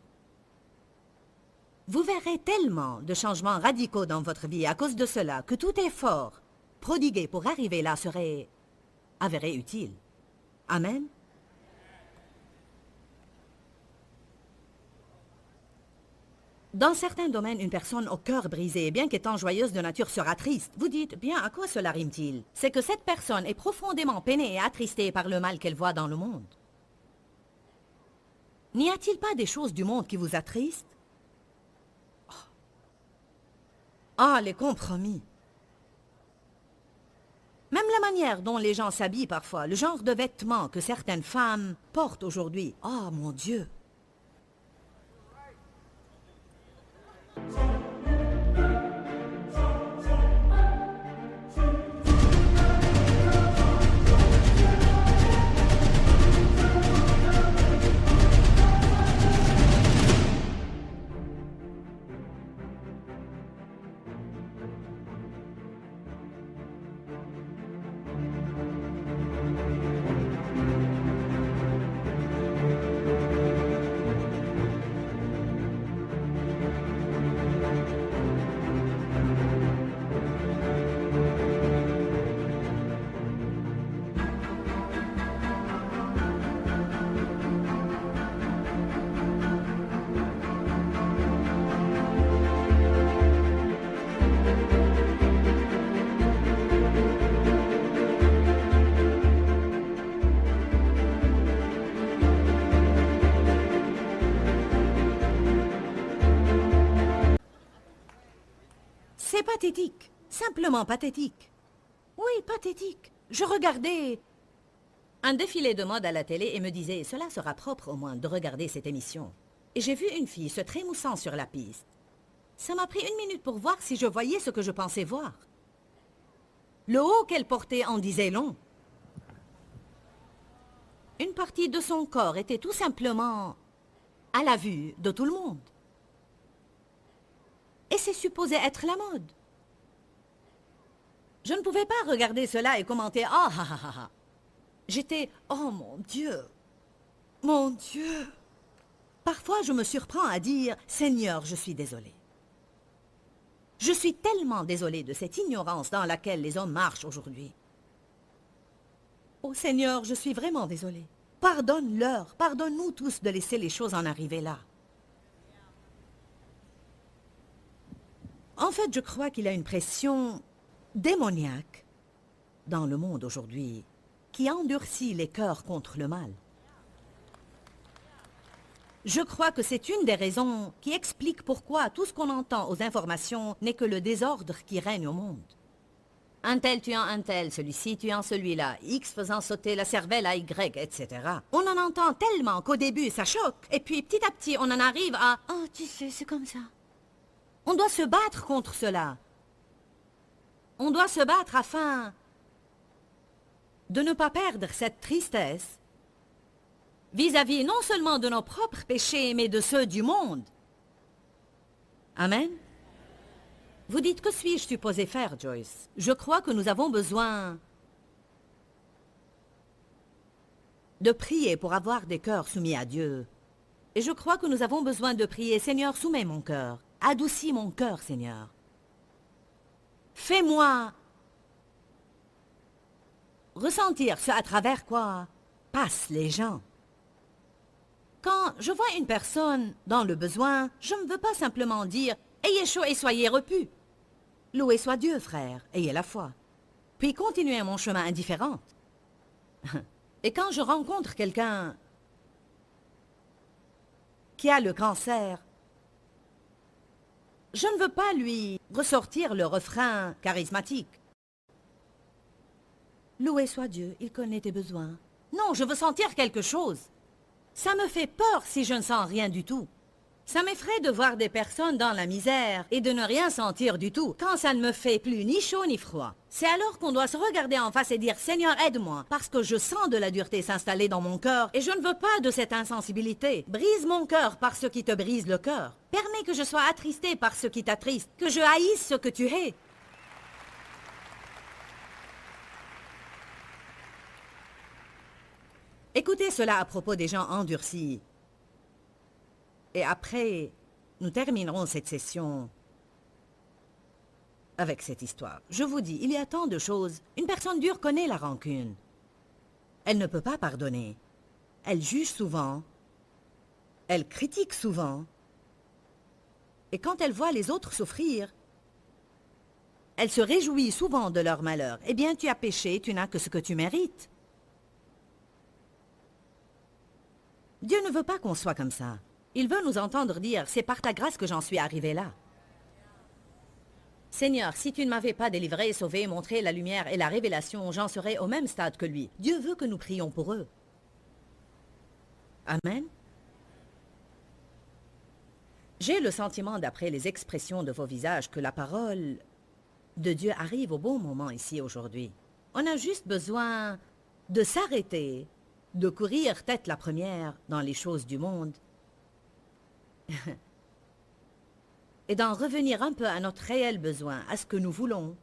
Vous verrez tellement de changements radicaux dans votre vie à cause de cela que tout effort prodigué pour arriver là serait avéré utile. Amen. Dans certains domaines, une personne au cœur brisé, bien qu'étant joyeuse de nature, sera triste. Vous dites, bien, à quoi cela rime-t-il? C'est que cette personne est profondément peinée et attristée par le mal qu'elle voit dans le monde. N'y a-t-il pas des choses du monde qui vous attristent? Ah, les compromis. Même la manière dont les gens s'habillent parfois, le genre de vêtements que certaines femmes portent aujourd'hui. Ah, mon Dieu! C'est pathétique, simplement pathétique. Oui, pathétique. Je regardais un défilé de mode à la télé et me disais, cela sera propre au moins de regarder cette émission. Et j'ai vu une fille se trémoussant sur la piste. Ça m'a pris 1 minute pour voir si je voyais ce que je pensais voir. Le haut qu'elle portait en disait long. Une partie de son corps était tout simplement à la vue de tout le monde. Et c'est supposé être la mode. Je ne pouvais pas regarder cela et commenter « Ah, ah, ah, ah, ah ». J'étais « Oh, mon Dieu, mon Dieu ». Parfois, je me surprends à dire « Seigneur, je suis désolé ». Je suis tellement désolé de cette ignorance dans laquelle les hommes marchent aujourd'hui. Oh Seigneur, je suis vraiment désolé. Pardonne-leur, pardonne-nous tous de laisser les choses en arriver là. En fait, je crois qu'il y a une pression démoniaque dans le monde aujourd'hui qui endurcit les cœurs contre le mal. Je crois que c'est une des raisons qui explique pourquoi tout ce qu'on entend aux informations n'est que le désordre qui règne au monde. Un tel tuant un tel, celui-ci tuant celui-là, X faisant sauter la cervelle à Y, etc. On en entend tellement qu'au début ça choque, et puis petit à petit on en arrive à « Oh, tu sais, c'est comme ça ». On doit se battre contre cela. On doit se battre afin de ne pas perdre cette tristesse vis-à-vis non seulement de nos propres péchés, mais de ceux du monde. Amen. Vous dites, que suis-je supposé faire, Joyce? Je crois que nous avons besoin de prier pour avoir des cœurs soumis à Dieu. Et je crois que nous avons besoin de prier, Seigneur, soumets mon cœur. Adoucis mon cœur, Seigneur. Fais-moi ressentir ce à travers quoi passent les gens. Quand je vois une personne dans le besoin, je ne veux pas simplement dire « Ayez chaud et soyez repus ». Loué soit Dieu, frère, ayez la foi. Puis continuez mon chemin indifférente. Et quand je rencontre quelqu'un qui a le cancer. Je ne veux pas lui ressortir le refrain charismatique. Loué soit Dieu, il connaît tes besoins. Non, je veux sentir quelque chose. Ça me fait peur si je ne sens rien du tout. Ça m'effraie de voir des personnes dans la misère et de ne rien sentir du tout, quand ça ne me fait plus ni chaud ni froid. C'est alors qu'on doit se regarder en face et dire « Seigneur, aide-moi » parce que je sens de la dureté s'installer dans mon cœur et je ne veux pas de cette insensibilité. Brise mon cœur par ce qui te brise le cœur. Permets que je sois attristé par ce qui t'attriste, que je haïsse ce que tu hais. Écoutez cela à propos des gens endurcis. Et après, nous terminerons cette session avec cette histoire. Je vous dis, il y a tant de choses. Une personne dure connaît la rancune. Elle ne peut pas pardonner. Elle juge souvent. Elle critique souvent. Et quand elle voit les autres souffrir, elle se réjouit souvent de leur malheur. Eh bien, tu as péché, tu n'as que ce que tu mérites. Dieu ne veut pas qu'on soit comme ça. Il veut nous entendre dire, c'est par ta grâce que j'en suis arrivé là. Seigneur, si tu ne m'avais pas délivré, sauvé, montré la lumière et la révélation, j'en serais au même stade que lui. Dieu veut que nous prions pour eux. Amen. J'ai le sentiment, d'après les expressions de vos visages, que la parole de Dieu arrive au bon moment ici aujourd'hui. On a juste besoin de s'arrêter, de courir tête la première dans les choses du monde et d'en revenir un peu à notre réel besoin, à ce que nous voulons,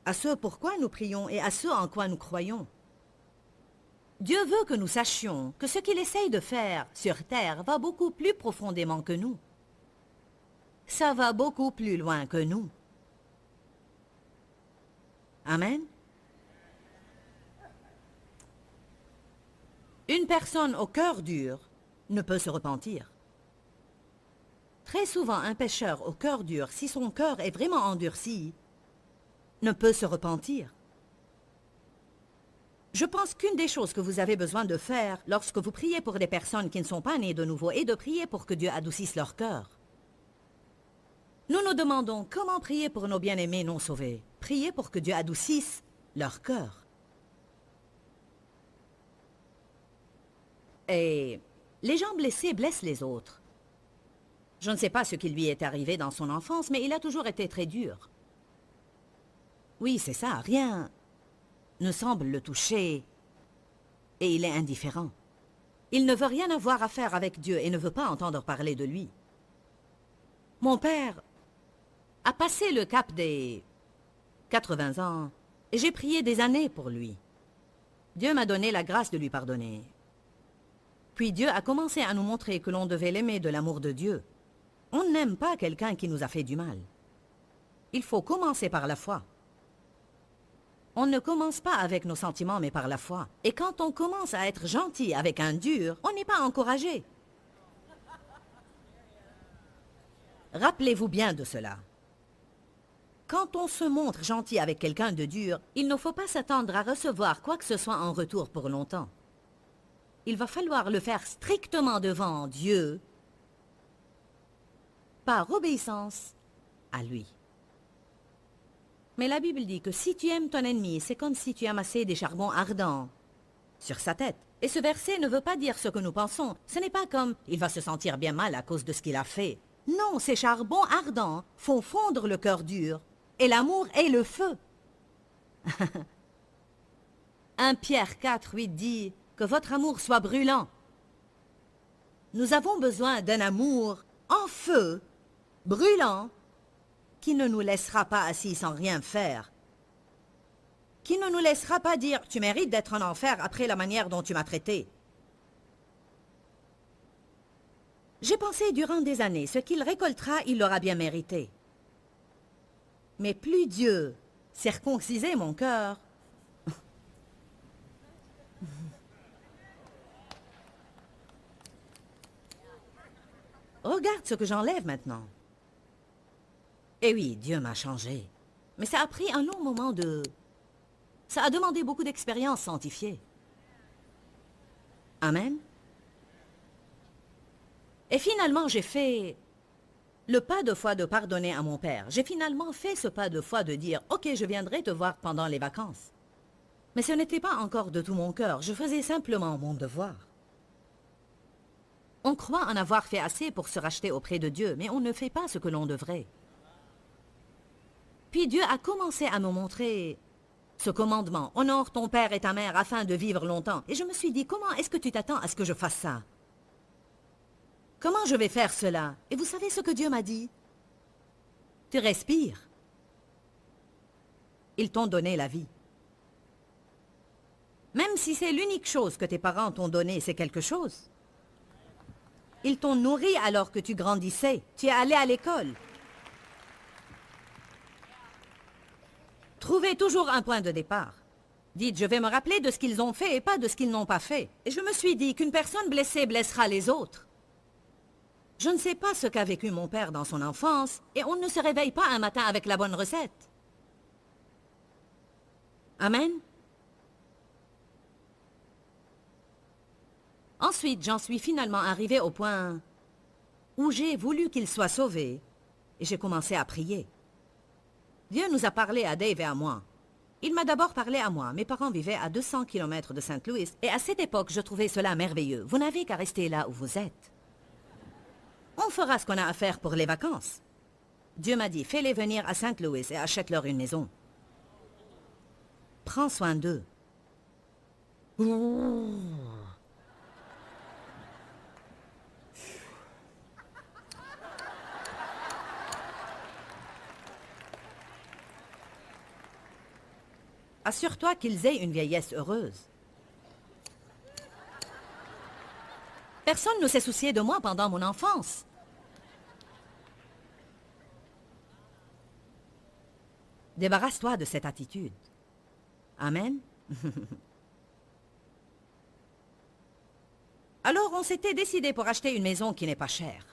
à ce pourquoi nous prions et à ce en quoi nous croyons. Dieu veut que nous sachions que ce qu'il essaye de faire sur terre va beaucoup plus profondément que nous. Ça va beaucoup plus loin que nous. Amen. Une personne au cœur dur ne peut se repentir. Très souvent, un pécheur au cœur dur, si son cœur est vraiment endurci, ne peut se repentir. Je pense qu'une des choses que vous avez besoin de faire lorsque vous priez pour des personnes qui ne sont pas nées de nouveau est de prier pour que Dieu adoucisse leur cœur. Nous nous demandons comment prier pour nos bien-aimés non sauvés. Prier pour que Dieu adoucisse leur cœur. Et les gens blessés blessent les autres. Je ne sais pas ce qui lui est arrivé dans son enfance, mais il a toujours été très dur. Oui, c'est ça, rien ne semble le toucher et il est indifférent. Il ne veut rien avoir à faire avec Dieu et ne veut pas entendre parler de lui. Mon père a passé le cap des 80 ans et j'ai prié des années pour lui. Dieu m'a donné la grâce de lui pardonner. Puis Dieu a commencé à nous montrer que l'on devait l'aimer de l'amour de Dieu. On n'aime pas quelqu'un qui nous a fait du mal. Il faut commencer par la foi. On ne commence pas avec nos sentiments, mais par la foi. Et quand on commence à être gentil avec un dur, on n'est pas encouragé. Rappelez-vous bien de cela. Quand on se montre gentil avec quelqu'un de dur, il ne faut pas s'attendre à recevoir quoi que ce soit en retour pour longtemps. Il va falloir le faire strictement devant Dieu, par obéissance à lui. Mais la Bible dit que si tu aimes ton ennemi, c'est comme si tu amassais des charbons ardents sur sa tête. Et ce verset ne veut pas dire ce que nous pensons. Ce n'est pas comme « il va se sentir bien mal à cause de ce qu'il a fait ». Non, ces charbons ardents font fondre le cœur dur. Et l'amour est le feu. 1 Pierre 4, 8 dit que votre amour soit brûlant. Nous avons besoin d'un amour en feu, brûlant, qui ne nous laissera pas assis sans rien faire, qui ne nous laissera pas dire « tu mérites d'être en enfer après la manière dont tu m'as traité ». J'ai pensé durant des années, ce qu'il récoltera, il l'aura bien mérité. Mais plus Dieu circoncisait mon cœur, regarde ce que j'enlève maintenant. Eh oui, Dieu m'a changé. Mais ça a pris un long moment de... Ça a demandé beaucoup d'expérience sanctifiée. Amen. Et finalement, j'ai fait le pas de foi de pardonner à mon père. J'ai finalement fait ce pas de foi de dire « Ok, je viendrai te voir pendant les vacances ». Mais ce n'était pas encore de tout mon cœur. Je faisais simplement mon devoir. On croit en avoir fait assez pour se racheter auprès de Dieu, mais on ne fait pas ce que l'on devrait. Puis Dieu a commencé à me montrer ce commandement. « Honore ton père et ta mère afin de vivre longtemps. » Et je me suis dit, comment est-ce que tu t'attends à ce que je fasse ça? Comment je vais faire cela? Et vous savez ce que Dieu m'a dit? Tu respires. Ils t'ont donné la vie. Même si c'est l'unique chose que tes parents t'ont donnée, c'est quelque chose. Ils t'ont nourri alors que tu grandissais. Tu es allé à l'école. Trouvez toujours un point de départ. Dites, je vais me rappeler de ce qu'ils ont fait et pas de ce qu'ils n'ont pas fait. Et je me suis dit qu'une personne blessée blessera les autres. Je ne sais pas ce qu'a vécu mon père dans son enfance, et on ne se réveille pas un matin avec la bonne recette. Amen. Ensuite, j'en suis finalement arrivée au point où j'ai voulu qu'il soit sauvé, et j'ai commencé à prier. Dieu nous a parlé à Dave et à moi. Il m'a d'abord parlé à moi. Mes parents vivaient à 200 km de Saint Louis, et à cette époque, je trouvais cela merveilleux. Vous n'avez qu'à rester là où vous êtes. On fera ce qu'on a à faire pour les vacances. Dieu m'a dit, fais-les venir à Saint Louis et achète-leur une maison. Prends soin d'eux. Assure-toi qu'ils aient une vieillesse heureuse. Personne ne s'est soucié de moi pendant mon enfance. Débarrasse-toi de cette attitude. Amen. Alors, on s'était décidé pour acheter une maison qui n'est pas chère.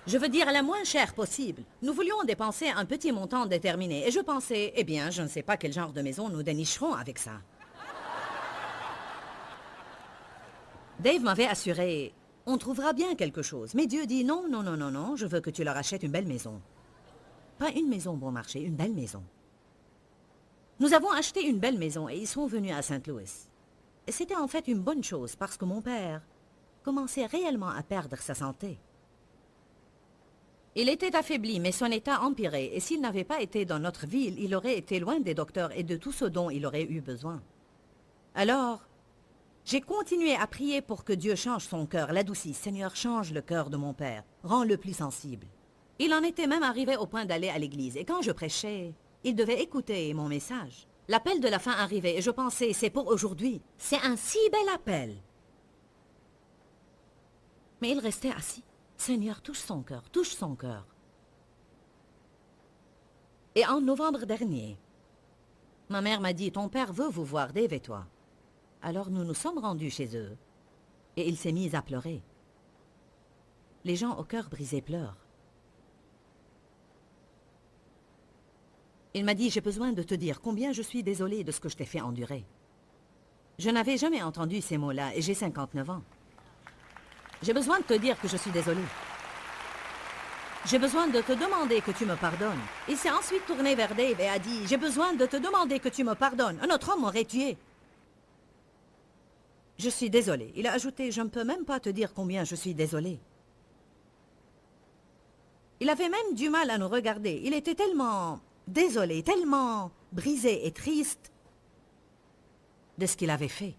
Je veux dire la moins chère possible. Nous voulions dépenser un petit montant déterminé. Et je pensais, eh bien, je ne sais pas quel genre de maison nous dénicherons avec ça. Dave m'avait assuré, on trouvera bien quelque chose. Mais Dieu dit, non, non, non, non, non, je veux que tu leur achètes une belle maison. Pas une maison bon marché, une belle maison. Nous avons acheté une belle maison et ils sont venus à Saint Louis. Et c'était en fait une bonne chose parce que mon père commençait réellement à perdre sa santé. Il était affaibli, mais son état empirait, et s'il n'avait pas été dans notre ville, il aurait été loin des docteurs et de tout ce dont il aurait eu besoin. Alors, j'ai continué à prier pour que Dieu change son cœur, l'adoucisse. Seigneur, change le cœur de mon père, rends-le plus sensible. Il en était même arrivé au point d'aller à l'église, et quand je prêchais, il devait écouter mon message. L'appel de la fin arrivait, et je pensais, c'est pour aujourd'hui. C'est un si bel appel. Mais il restait assis. Seigneur, touche son cœur, touche son cœur. Et en novembre dernier, ma mère m'a dit, ton père veut vous voir, Dave et toi. Alors nous nous sommes rendus chez eux, et il s'est mis à pleurer. Les gens au cœur brisé pleurent. Il m'a dit, j'ai besoin de te dire combien je suis désolée de ce que je t'ai fait endurer. Je n'avais jamais entendu ces mots-là, et j'ai 59 ans. J'ai besoin de te dire que je suis désolée. J'ai besoin de te demander que tu me pardonnes. Il s'est ensuite tourné vers Dave et a dit, j'ai besoin de te demander que tu me pardonnes. Un autre homme m'aurait tué. Je suis désolée. Il a ajouté, je ne peux même pas te dire combien je suis désolée. Il avait même du mal à nous regarder. Il était tellement désolé, tellement brisé et triste de ce qu'il avait fait.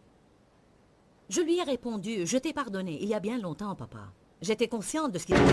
Je lui ai répondu, je t'ai pardonné il y a bien longtemps, papa. J'étais consciente de ce qu'il avait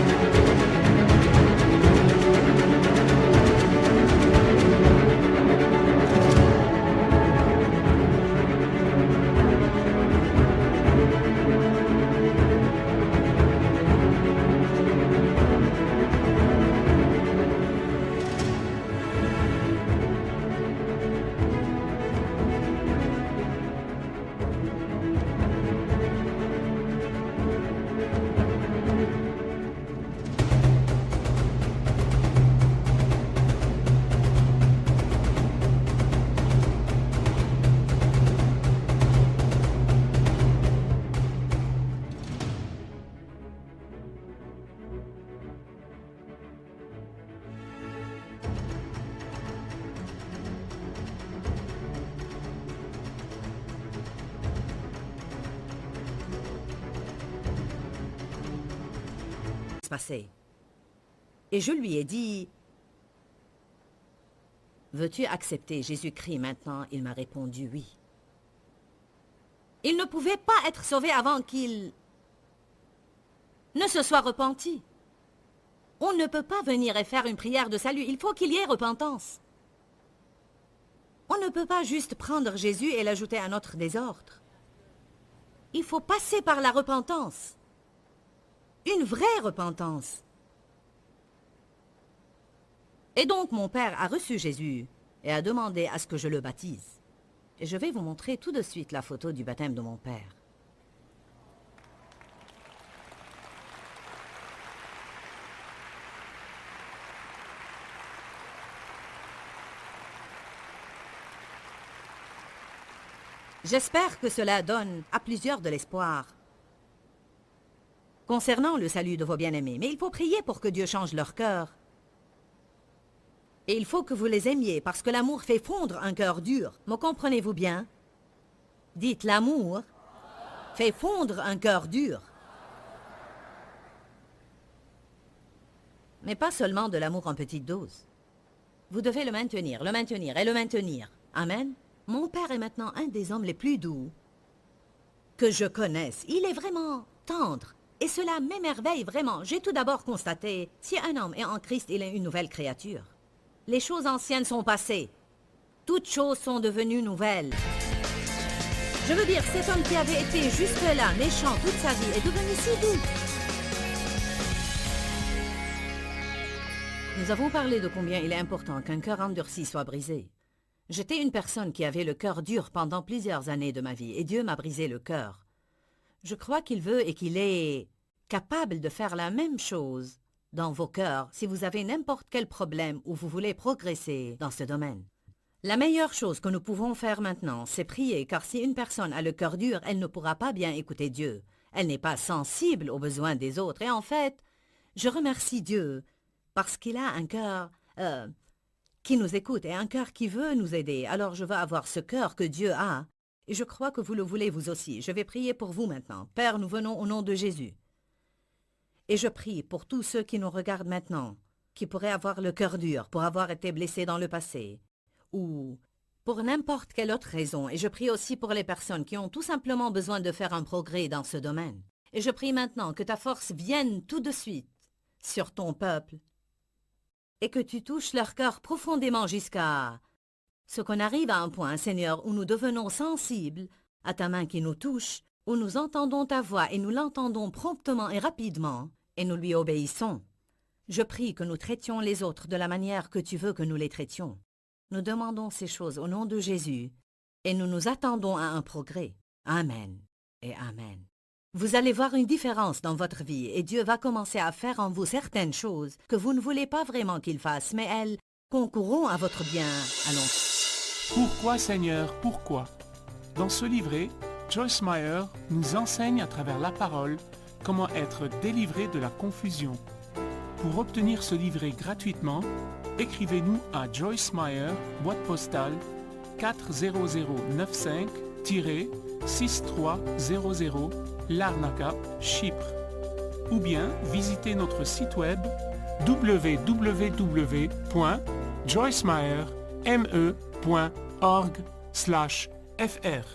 se passer. Et je lui ai dit, « Veux-tu accepter Jésus-Christ maintenant ?» Il m'a répondu oui. Il ne pouvait pas être sauvé avant qu'il ne se soit repenti. On ne peut pas venir et faire une prière de salut. Il faut qu'il y ait repentance. On ne peut pas juste prendre Jésus et l'ajouter à notre désordre. Il faut passer par la repentance. Une vraie repentance. Et donc mon père a reçu Jésus et a demandé à ce que je le baptise. Et je vais vous montrer tout de suite la photo du baptême de mon père. J'espère que cela donne à plusieurs de l'espoir concernant le salut de vos bien-aimés. Mais il faut prier pour que Dieu change leur cœur. Et il faut que vous les aimiez, parce que l'amour fait fondre un cœur dur. Me comprenez-vous bien? Dites, l'amour fait fondre un cœur dur. Mais pas seulement de l'amour en petite dose. Vous devez le maintenir et le maintenir. Amen. Mon père est maintenant un des hommes les plus doux que je connaisse. Il est vraiment tendre. Et cela m'émerveille vraiment. J'ai tout d'abord constaté, si un homme est en Christ, il est une nouvelle créature. Les choses anciennes sont passées. Toutes choses sont devenues nouvelles. Je veux dire, cet homme qui avait été jusque-là méchant toute sa vie est devenu si doux. Nous avons parlé de combien il est important qu'un cœur endurci soit brisé. J'étais une personne qui avait le cœur dur pendant plusieurs années de ma vie, et Dieu m'a brisé le cœur. Je crois qu'il veut et qu'il est capable de faire la même chose dans vos cœurs si vous avez n'importe quel problème ou vous voulez progresser dans ce domaine. La meilleure chose que nous pouvons faire maintenant, c'est prier, car si une personne a le cœur dur, elle ne pourra pas bien écouter Dieu. Elle n'est pas sensible aux besoins des autres. Et en fait, je remercie Dieu parce qu'il a un cœur qui nous écoute et un cœur qui veut nous aider. Alors je veux avoir ce cœur que Dieu a. Et je crois que vous le voulez vous aussi. Je vais prier pour vous maintenant. Père, nous venons au nom de Jésus. Et je prie pour tous ceux qui nous regardent maintenant, qui pourraient avoir le cœur dur pour avoir été blessés dans le passé, ou pour n'importe quelle autre raison. Et je prie aussi pour les personnes qui ont tout simplement besoin de faire un progrès dans ce domaine. Et je prie maintenant que ta force vienne tout de suite sur ton peuple et que tu touches leur cœur profondément jusqu'à ce qu'on arrive à un point, Seigneur, où nous devenons sensibles à ta main qui nous touche, où nous entendons ta voix et nous l'entendons promptement et rapidement, et nous lui obéissons. Je prie que nous traitions les autres de la manière que tu veux que nous les traitions. Nous demandons ces choses au nom de Jésus, et nous nous attendons à un progrès. Amen et Amen. Vous allez voir une différence dans votre vie, et Dieu va commencer à faire en vous certaines choses que vous ne voulez pas vraiment qu'il fasse, mais elles concourront à votre bien à long terme. Pourquoi Seigneur, pourquoi? Dans ce livret, Joyce Meyer nous enseigne à travers la parole comment être délivré de la confusion. Pour obtenir ce livret gratuitement, écrivez-nous à Joyce Meyer, boîte postale 40095-6300 Larnaca, Chypre. Ou bien visitez notre site web www.joycemeyer.org/fr.